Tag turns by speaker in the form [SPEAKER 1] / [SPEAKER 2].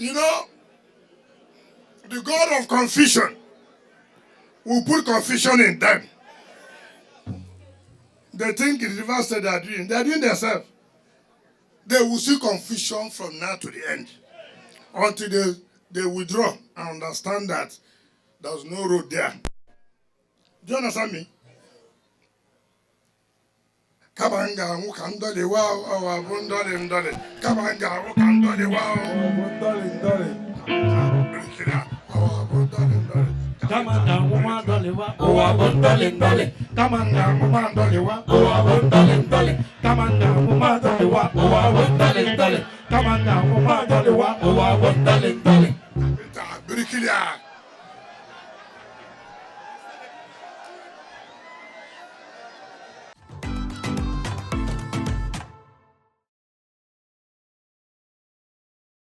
[SPEAKER 1] You know, the God of confusion will put confusion in them. They think it's reverse that they are doing. They are doing themselves. They will see confusion from now to the end. Until they withdraw and understand that there's no road there. Do you understand me? Kabanga mukandole wow abundole ndole. Kabanga mukandole wow abundole ndole.
[SPEAKER 2] Kamanga mukandole wow abundole ndole. Kamanga mukandole wow abundole ndole.